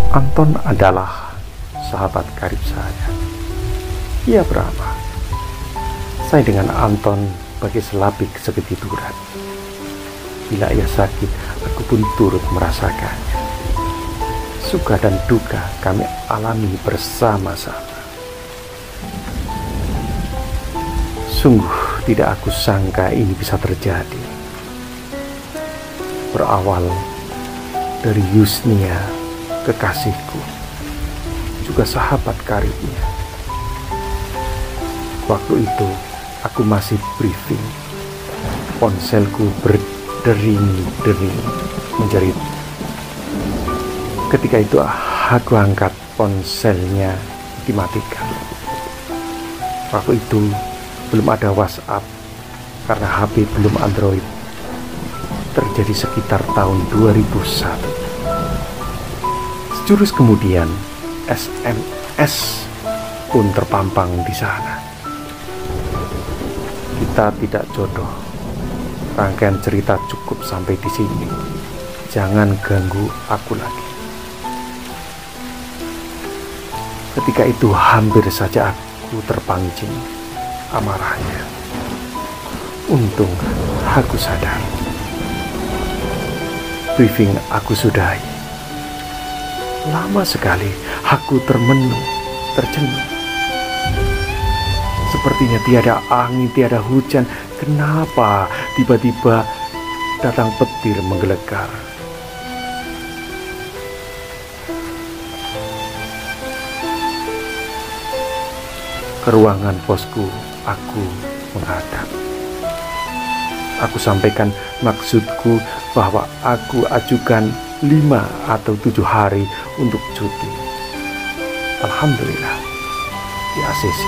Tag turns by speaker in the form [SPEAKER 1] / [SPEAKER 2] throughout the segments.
[SPEAKER 1] Anton adalah sahabat karib saya. Ia beramal. Saya dengan Anton bagi selapik seketiduran. Bila ia sakit, aku pun turut merasakannya. Suka dan duka kami alami bersama-sama. Sungguh tidak aku sangka ini bisa terjadi. Berawal dari Yusnia, kekasihku, juga sahabat karibnya. Waktu itu aku masih briefing. Ponselku berdering-dering menjerit. Ketika itu aku angkat, ponselnya dimatikan. Waktu itu belum ada WhatsApp karena HP belum Android. Terjadi sekitar tahun 2001. Sejurus kemudian SMS pun terpampang di sana. Kita tidak jodoh. Rangkaian cerita cukup sampai di sini. Jangan ganggu aku lagi. Ketika itu hampir saja aku terpancing amarahnya. Untung aku sadar. Briefing aku sudahi. Lama sekali aku termenung, tercenung. Sepertinya tiada angin, tiada hujan. Kenapa tiba-tiba datang petir menggelegar? Ke ruangan bosku, aku menghadap. Aku sampaikan maksudku bahwa aku ajukan 5 atau 7 hari untuk cuti. Alhamdulillah, di ACC.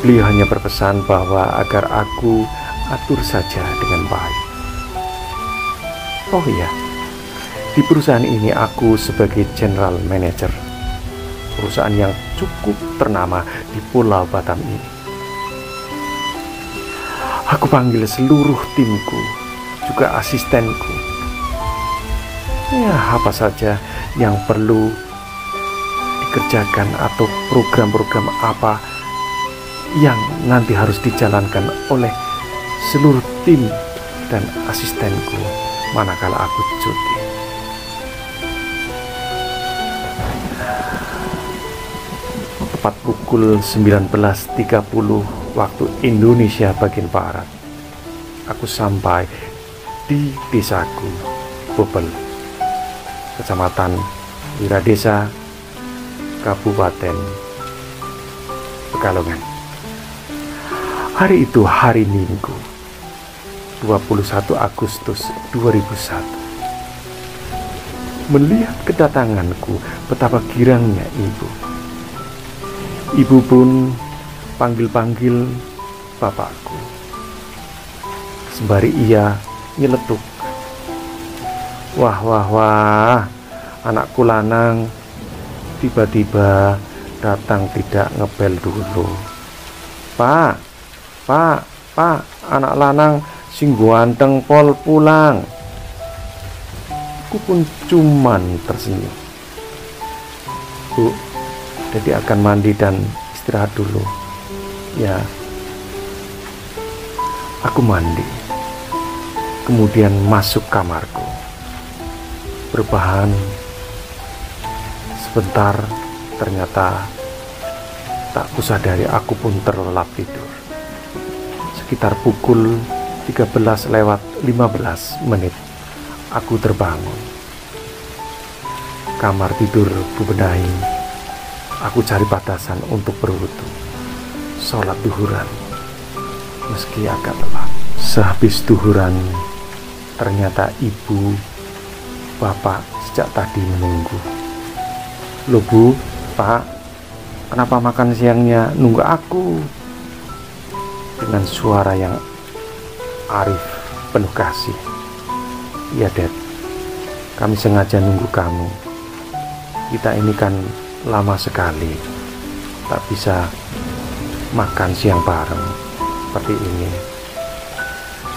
[SPEAKER 1] Beliau hanya berpesan bahwa agar aku atur saja dengan baik. Oh iya, di perusahaan ini aku sebagai general manager, perusahaan yang cukup ternama di Pulau Batam ini. Aku panggil seluruh timku, juga asistenku. Ya, apa saja yang perlu dikerjakan atau program-program apa yang nanti harus dijalankan oleh seluruh tim dan asistenku manakala aku cuti. Tepat pukul 19.30 waktu Indonesia bagian barat, aku sampai di desaku, Bobel, Kecamatan Wiradesa, Kabupaten Pekalongan. Hari itu hari Minggu, 21 Agustus 2001. Melihat kedatanganku, betapa girangnya ibu. Ibu pun panggil-panggil bapakku, sembari ia nyeletuk. Wah, wah, wah, anakku lanang tiba-tiba datang tidak ngebel dulu. Pak, anak lanang sing ganteng pol pulang. Aku pun cuman tersenyum. Bu, jadi akan mandi dan istirahat dulu. Ya, aku mandi, kemudian masuk kamarku, berbahan. Sebentar, ternyata tak kusadari aku pun terlelap tidur. Sekitar pukul 13:15 aku terbangun. Kamar tidur kubenahi. Aku cari batasan untuk berwudu, sholat duhuran, meski agak telat. Sehabis duhuran, ternyata ibu, bapak sejak tadi menunggu. Loh bu, pak, kenapa makan siangnya nunggu aku? Dengan suara yang arif, penuh kasih. Iya Dad, kami sengaja nunggu kamu. Kita ini kan lama sekali tak bisa makan siang bareng seperti ini.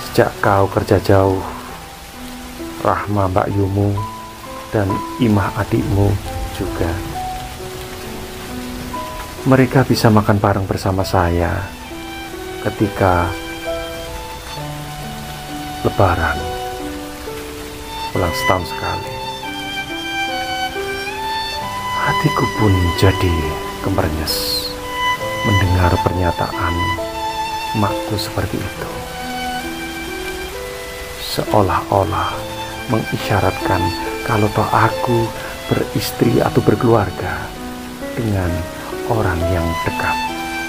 [SPEAKER 1] Sejak kau kerja jauh, Rahma Mbak Yumu dan Imah adikmu juga. Mereka bisa makan bareng bersama saya ketika Lebaran, pulang setahun sekali. Hatiku pun jadi kemernyes mendengar pernyataan makku seperti itu, seolah-olah mengisyaratkan kalau toh aku beristri atau berkeluarga dengan orang yang dekat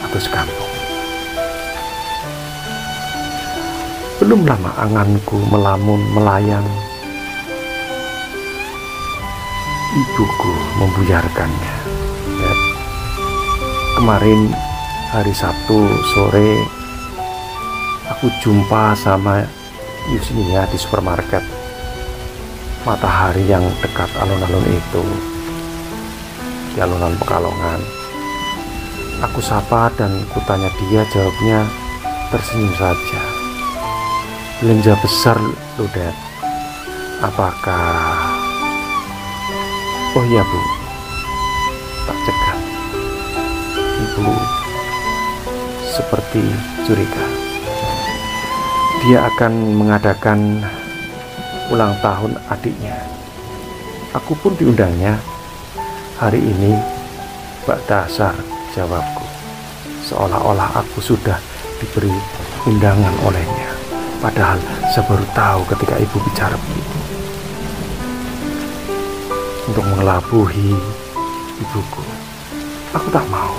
[SPEAKER 1] atau sekampung. Belum lama anganku melamun melayang, ibuku membuyarkannya. Ya. Kemarin hari Sabtu sore aku jumpa sama Yusnia di supermarket. Matahari yang dekat alun-alun itu, di alun-alun Pekalongan. Aku sapa dan kutanya dia, jawabnya tersenyum saja. Belanja besar loh, Dad. Apakah... Oh iya, Bu. Tak cegah. Ibu seperti curiga. Dia akan mengadakan ulang tahun adiknya. Aku pun diundangnya. Hari ini, Mbak Dasar, jawabku. Seolah-olah aku sudah diberi undangan olehnya. Padahal saya baru tahu ketika ibu bicara begitu. Untuk mengelabuhi ibuku, aku tak mau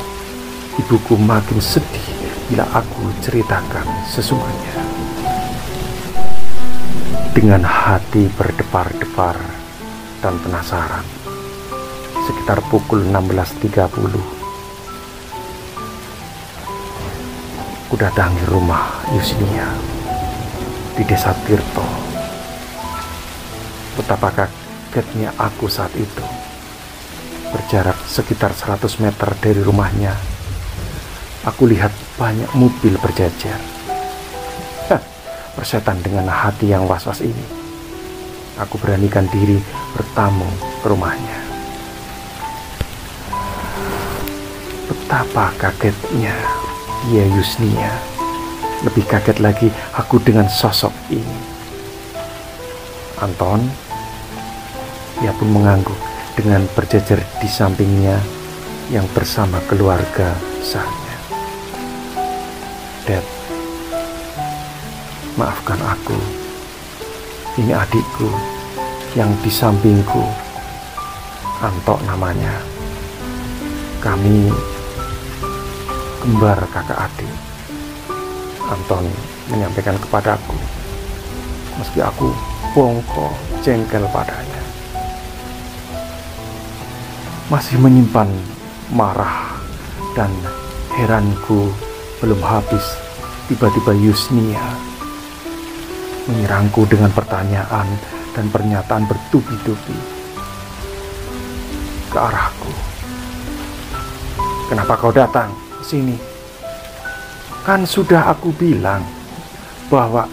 [SPEAKER 1] ibuku makin sedih bila aku ceritakan sesungguhnya. Dengan hati berdepar-depar dan penasaran, sekitar pukul 16.30, ku datangi rumah Yusnia di Desa Tirto. Betapa kagetnya aku saat itu. Berjarak sekitar 100 meter dari rumahnya, aku lihat banyak mobil berjejer. Persetan dengan hati yang was-was ini, aku beranikan diri bertamu ke rumahnya. Betapa kagetnya dia Yusnia. Lebih kaget lagi aku dengan sosok ini. Anton, ia pun mengangguk dengan berjejer di sampingnya yang bersama keluarga besarnya. Dad, maafkan aku. Ini adikku yang di sampingku. Anto namanya. Kami kembar kakak adik. Anton menyampaikan kepadaku, meski aku bongkok jengkel padanya. Masih menyimpan marah dan heranku belum habis, tiba-tiba Yusnia menyerangku dengan pertanyaan dan pernyataan bertubi-tubi ke arahku. Kenapa kau datang ke sini? Kan sudah aku bilang bahwa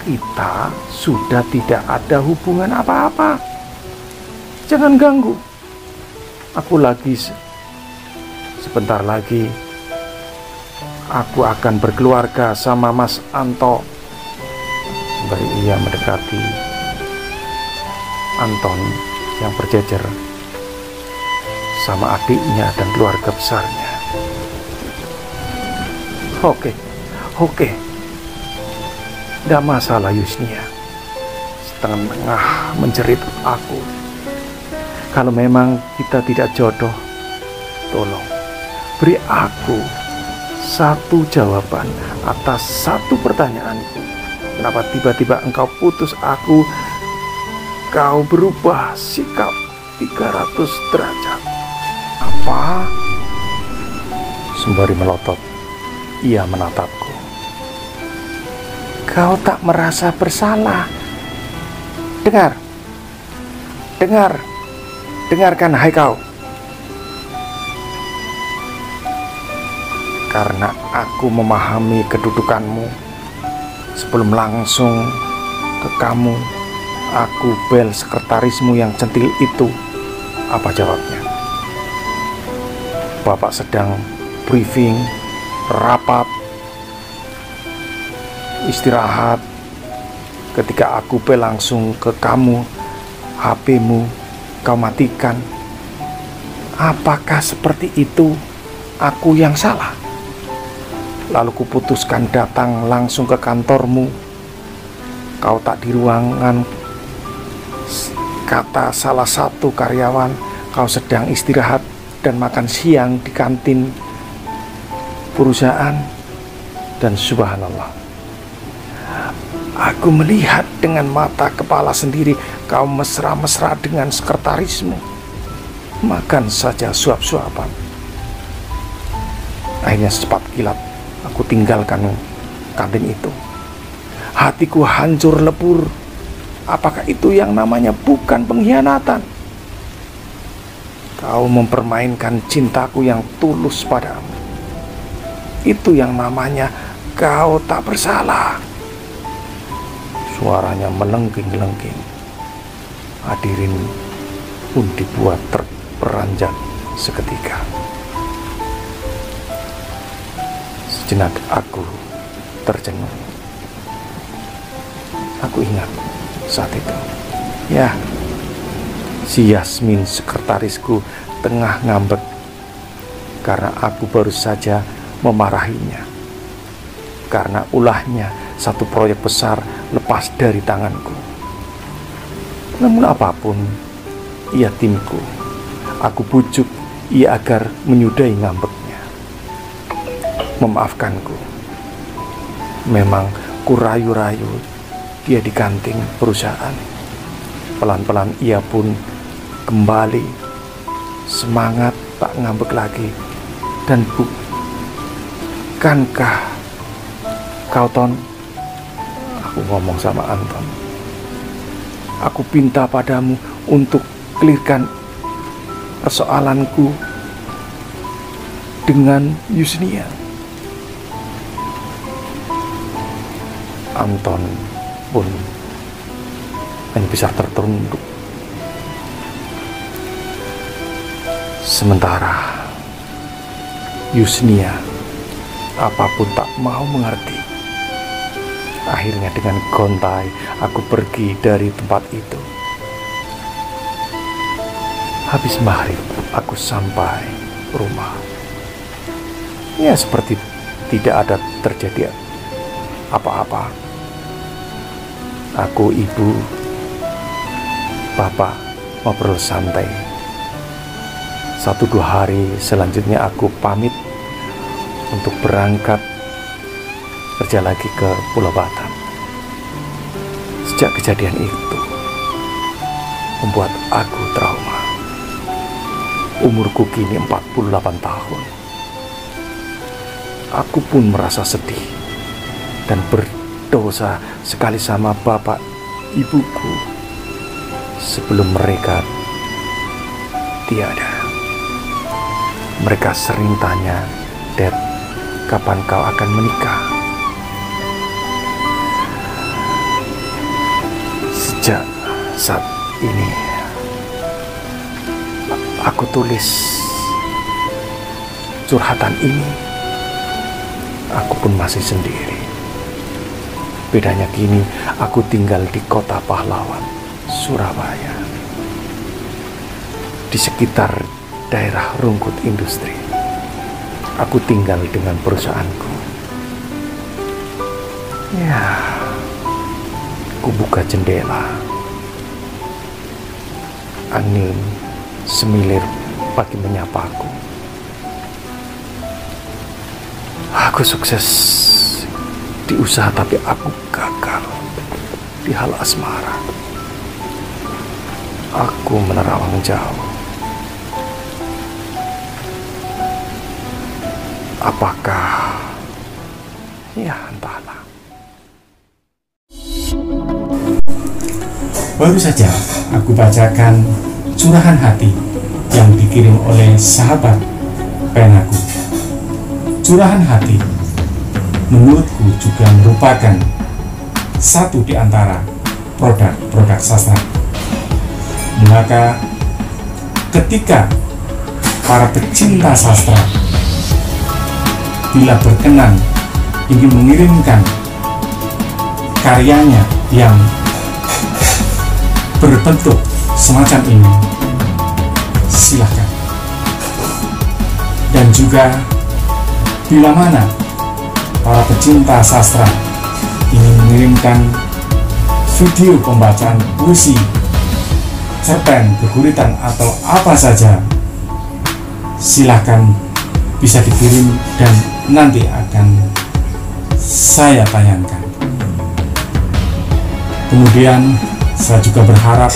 [SPEAKER 1] kita sudah tidak ada hubungan apa-apa. Jangan ganggu. Aku lagi sebentar lagi aku akan berkeluarga sama Mas Anto. Sembari ia mendekati Anton yang berjejer sama adiknya dan keluarga besarnya. Oke, tidak masalah Yusnia. Setengah menjerit aku. Kalau memang kita tidak jodoh, tolong beri aku satu jawaban atas satu pertanyaanku. Kenapa tiba-tiba engkau putus aku? Kau berubah sikap 300 derajat. Apa? Sembari melotot, ia menatapku. Kau tak merasa bersalah? Dengarkan hai kau. Karena aku memahami kedudukanmu, sebelum langsung ke kamu, Aku bel sekretarismu yang centil itu. Apa jawabnya? Bapak sedang briefing, rapat, istirahat. Ketika aku bel langsung ke kamu, HP-mu kau matikan. Apakah seperti itu aku yang salah? Lalu kuputuskan datang langsung ke kantormu. Kau tak di ruangan. Kata salah satu karyawan, kau sedang istirahat dan makan siang di kantin perusahaan. Dan subhanallah, aku melihat dengan mata kepala sendiri kau mesra-mesra dengan sekretarismu. Makan saja suap-suapan. Akhirnya secepat kilat aku tinggalkan kantin itu. Hatiku hancur lebur. Apakah itu yang namanya bukan pengkhianatan? Kau mempermainkan cintaku yang tulus padamu. Itu yang namanya kau tak bersalah. Suaranya melengking-lengking. Hadirin pun dibuat terperanjat seketika. Sejenak aku tercengung. Aku ingat saat itu, ya, si Yasmin sekretarisku tengah ngambek karena aku baru saja memarahinya karena ulahnya satu proyek besar lepas dari tanganku. Namun apapun ia timku, aku bujuk ia agar menyudahi ngambeknya, memaafkanku. Memang kurayu-rayu dia di kantin perusahaan. Pelan-pelan ia pun kembali semangat, tak ngambek lagi. Dan bukankah kau, Ton? Aku ngomong sama Anton. Aku pinta padamu untuk clearkan persoalanku dengan Yusnia. Anton pun hanya bisa tertunduk. Sementara Yusnia apapun tak mau mengerti. Akhirnya dengan gontai aku pergi dari tempat itu. Habis maghrib aku sampai rumah. Ya seperti tidak ada terjadi apa-apa. Aku, ibu, bapak ngobrol santai. 1-2 hari selanjutnya aku pamit untuk berangkat kerja lagi ke Pulau Batam. Sejak kejadian itu membuat aku trauma. Umurku kini 48 tahun. Aku pun merasa sedih dan berdosa sekali sama bapak ibuku sebelum mereka tiada. Mereka sering tanya, "Dad, kapan kau akan menikah?" Sejak saat ini aku tulis curhatan ini. Aku pun masih sendiri. Bedanya kini aku tinggal di kota pahlawan, Surabaya, di sekitar daerah Rungkut Industri. Aku tinggal dengan perusahaanku. Ya, aku buka jendela. Angin semilir pagi menyapaku. Aku sukses di usaha tapi aku gagal di hal asmara. Aku menerawang jauh. Apakah? Ya entahlah.
[SPEAKER 2] Baru saja aku bacakan curahan hati yang dikirim oleh sahabat penaku. Curahan hati menurutku juga merupakan satu di antara produk-produk sastra. Maka ketika para pecinta sastra bila berkenan ingin mengirimkan karyanya yang berbentuk semacam ini, silahkan. Dan juga bila mana para pecinta sastra ingin mengirimkan video pembacaan puisi, cerpen, geguritan, atau apa saja, silahkan bisa dikirim dan nanti akan saya tayangkan. Kemudian saya juga berharap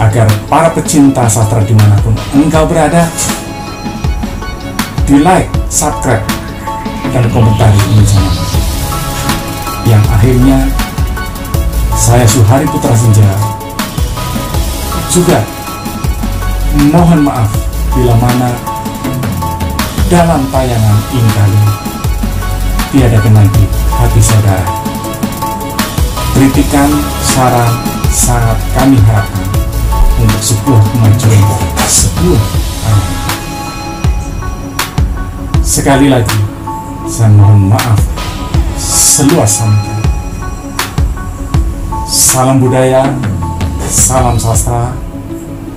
[SPEAKER 2] agar para pecinta sastra dimanapun engkau berada, di like, subscribe, dan komentari ini channel. Yang akhirnya saya Suhari Putra Senja juga mohon maaf bila mana dalam tayangan ini kali tiadakan lagi hati saudara. Kritikan, saran sangat kami harapkan untuk sebuah kemajuan sebuah anak. Sekali lagi saya mohon maaf seluas-luasnya. Salam budaya, salam sastra.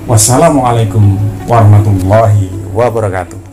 [SPEAKER 2] Wassalamualaikum warahmatullahi wabarakatuh.